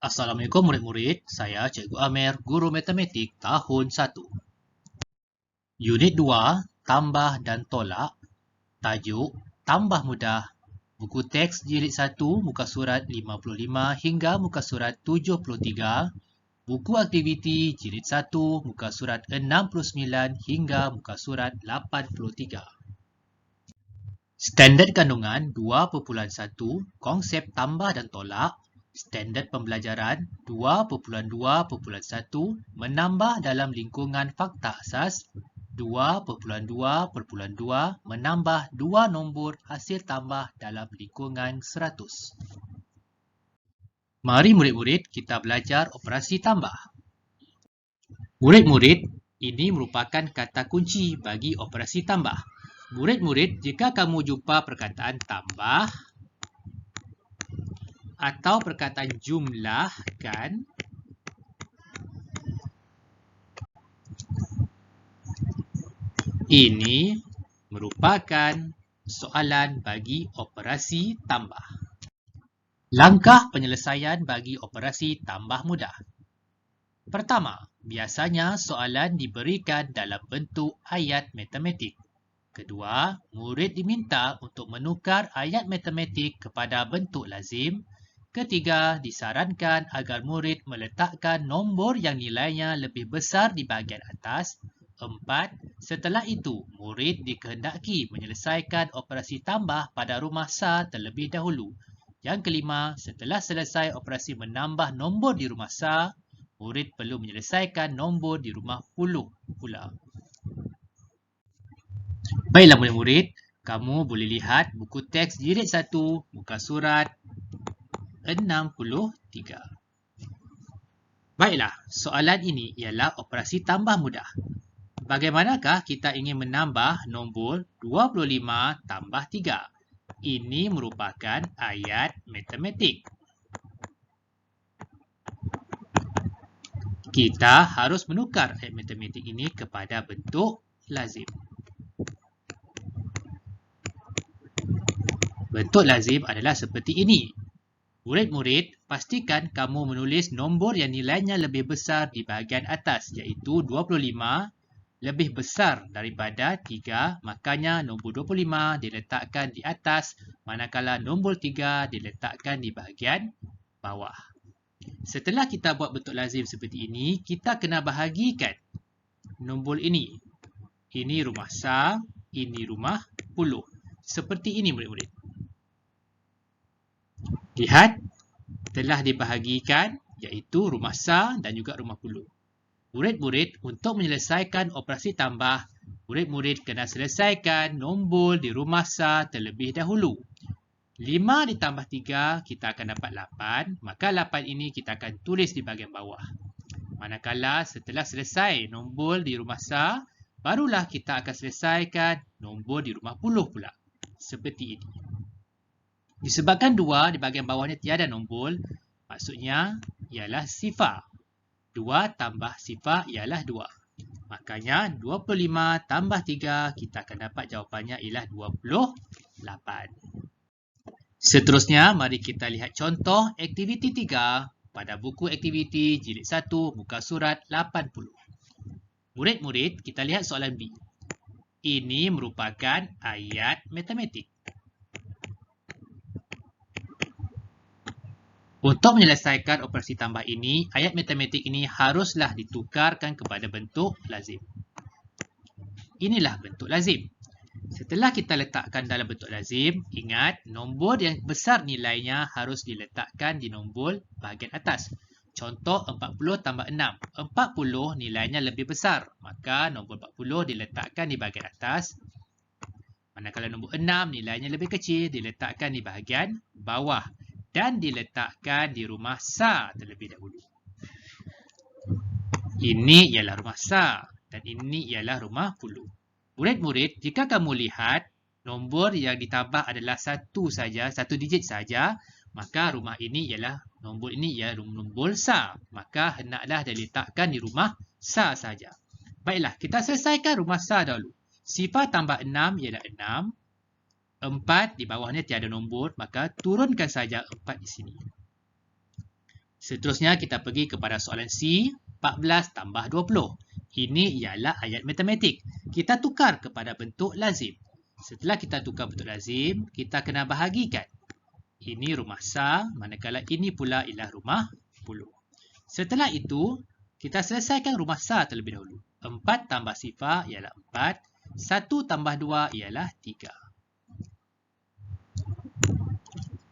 Assalamualaikum murid-murid, saya Cikgu Amer, Guru Matematik tahun 1. Unit 2, Tambah dan Tolak. Tajuk, Tambah Mudah. Buku teks jilid 1, muka surat 55 hingga muka surat 73. Buku aktiviti jilid 1, muka surat 69 hingga muka surat 83. Standard kandungan 2.1, konsep tambah dan tolak. Standard pembelajaran 2.2.1, menambah dalam lingkungan fakta asas. 2.2.2, menambah dua nombor hasil tambah dalam lingkungan 100. Mari murid-murid kita belajar operasi tambah. Murid-murid, ini merupakan kata kunci bagi operasi tambah. Murid-murid, jika kamu jumpa perkataan tambah atau perkataan jumlahkan, ini merupakan soalan bagi operasi tambah. Langkah penyelesaian bagi operasi tambah mudah. Pertama, biasanya soalan diberikan dalam bentuk ayat matematik. Kedua, murid diminta untuk menukar ayat matematik kepada bentuk lazim. Ketiga, disarankan agar murid meletakkan nombor yang nilainya lebih besar di bahagian atas. 4. Setelah itu, murid dikehendaki menyelesaikan operasi tambah pada rumah sah terlebih dahulu. Yang kelima, setelah selesai operasi menambah nombor di rumah sah, murid perlu menyelesaikan nombor di rumah puluh pula. Baiklah murid-murid, kamu boleh lihat buku teks jilid 1, muka surat 63. Baiklah, soalan ini ialah operasi tambah mudah. Bagaimanakah kita ingin menambah nombor 25 tambah 3? Ini merupakan ayat matematik. Kita harus menukar ayat matematik ini kepada bentuk lazim. Bentuk lazim adalah seperti ini. Murid-murid, pastikan kamu menulis nombor yang nilainya lebih besar di bahagian atas, iaitu 25 lebih besar daripada 3, makanya nombor 25 diletakkan di atas, manakala nombor 3 diletakkan di bahagian bawah. Setelah kita buat bentuk lazim seperti ini, kita kena bahagikan nombor ini. Ini rumah sah, ini rumah puluh. Seperti ini murid-murid. Lihat, telah dibahagikan iaitu rumah sah dan juga rumah puluh. Murid-murid, untuk menyelesaikan operasi tambah, murid-murid kena selesaikan nombor di rumah sah terlebih dahulu. 5 ditambah 3, kita akan dapat 8. Maka 8 ini kita akan tulis di bahagian bawah. Manakala setelah selesai nombor di rumah sah, barulah kita akan selesaikan nombor di rumah puluh pula. Seperti ini. Disebabkan 2 di bahagian bawahnya tiada nombor, maksudnya ialah sifar. 2 tambah sifar ialah 2. Makanya 25 tambah 3, kita akan dapat jawapannya ialah 28. Seterusnya, mari kita lihat contoh aktiviti 3 pada buku aktiviti jilid 1, muka surat 80. Murid-murid, kita lihat soalan B. Ini merupakan ayat matematik. Untuk menyelesaikan operasi tambah ini, ayat matematik ini haruslah ditukarkan kepada bentuk lazim. Inilah bentuk lazim. Setelah kita letakkan dalam bentuk lazim, ingat nombor yang besar nilainya harus diletakkan di nombor bahagian atas. Contoh 40 tambah 6. 40 nilainya lebih besar, maka nombor 40 diletakkan di bahagian atas. Manakala nombor 6 nilainya lebih kecil, diletakkan di bahagian bawah. Dan diletakkan di rumah sah terlebih dahulu. Ini ialah rumah sah dan ini ialah rumah puluh. Murid-murid, jika kamu lihat nombor yang ditambah adalah satu saja, satu digit saja, maka rumah ini ialah nombor ini ialah nombor sah. Maka hendaklah diletakkan di rumah sah saja. Baiklah, kita selesaikan rumah sah dahulu. Sifar tambah 6 ialah 6. 4 di bawahnya tiada nombor, maka turunkan saja 4 di sini. Seterusnya kita pergi kepada soalan C, 14 tambah 20. Ini ialah ayat matematik. Kita tukar kepada bentuk lazim. Setelah kita tukar bentuk lazim, kita kena bahagikan. Ini rumah sah, manakala ini pula ialah rumah puluh. Setelah itu, kita selesaikan rumah sah terlebih dahulu. 4 tambah sifar ialah 4. 1 tambah 2 ialah 3.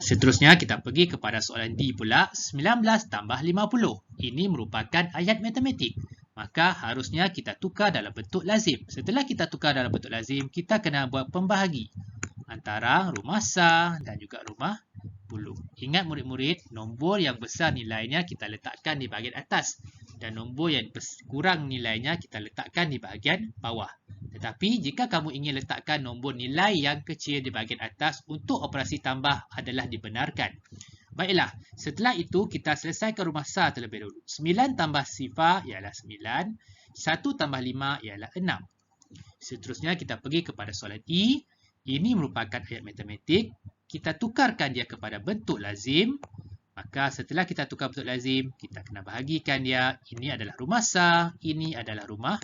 Seterusnya kita pergi kepada soalan D pula, 19 tambah 50. Ini merupakan ayat matematik. Maka harusnya kita tukar dalam bentuk lazim. Setelah kita tukar dalam bentuk lazim, kita kena buat pembahagi antara rumah sah dan juga rumah puluh. Ingat murid-murid, nombor yang besar nilainya kita letakkan di bahagian atas dan nombor yang kurang nilainya kita letakkan di bahagian bawah. Tetapi jika kamu ingin letakkan nombor nilai yang kecil di bahagian atas untuk operasi tambah adalah dibenarkan. Baiklah, setelah itu kita selesaikan rumah sah terlebih dahulu. 9 tambah sifar ialah 9. 1 tambah 5 ialah 6. Seterusnya kita pergi kepada soalan E. Ini merupakan ayat matematik. Kita tukarkan dia kepada bentuk lazim. Maka setelah kita tukar bentuk lazim, kita kena bahagikan dia. Ini adalah rumah sah, ini adalah rumah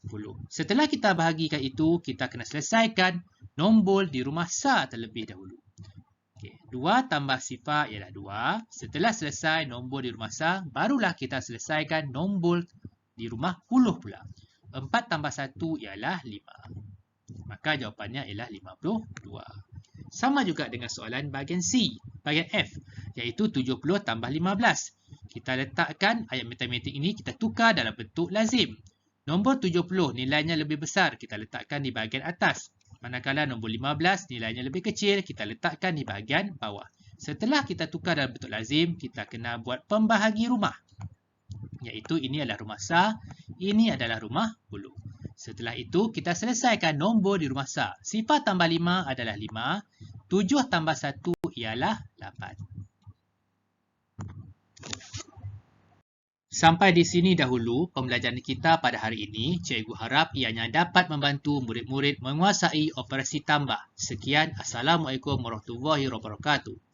puluh. Setelah kita bahagikan itu, kita kena selesaikan nombor di rumah sah terlebih dahulu. Okay. 2 tambah sifar ialah 2. Setelah selesai nombor di rumah sah, barulah kita selesaikan nombor di rumah puluh pula. 4 tambah 1 ialah 5. Maka jawapannya ialah 52. Sama juga dengan soalan bahagian C, bahagian F, iaitu 70 tambah 15. Kita letakkan ayat matematik ini, kita tukar dalam bentuk lazim. Nombor 70 nilainya lebih besar, kita letakkan di bahagian atas. Manakala nombor 15 nilainya lebih kecil, kita letakkan di bahagian bawah. Setelah kita tukar dalam bentuk lazim, kita kena buat pembahagi rumah. Iaitu ini adalah rumah sah, ini adalah rumah puluh. Setelah itu, kita selesaikan nombor di rumah sah. Sifar tambah 5 adalah 5. 7 tambah 1 ialah 8. Sampai di sini dahulu pembelajaran kita pada hari ini. Cikgu harap ianya dapat membantu murid-murid menguasai operasi tambah. Sekian, Assalamualaikum warahmatullahi wabarakatuh.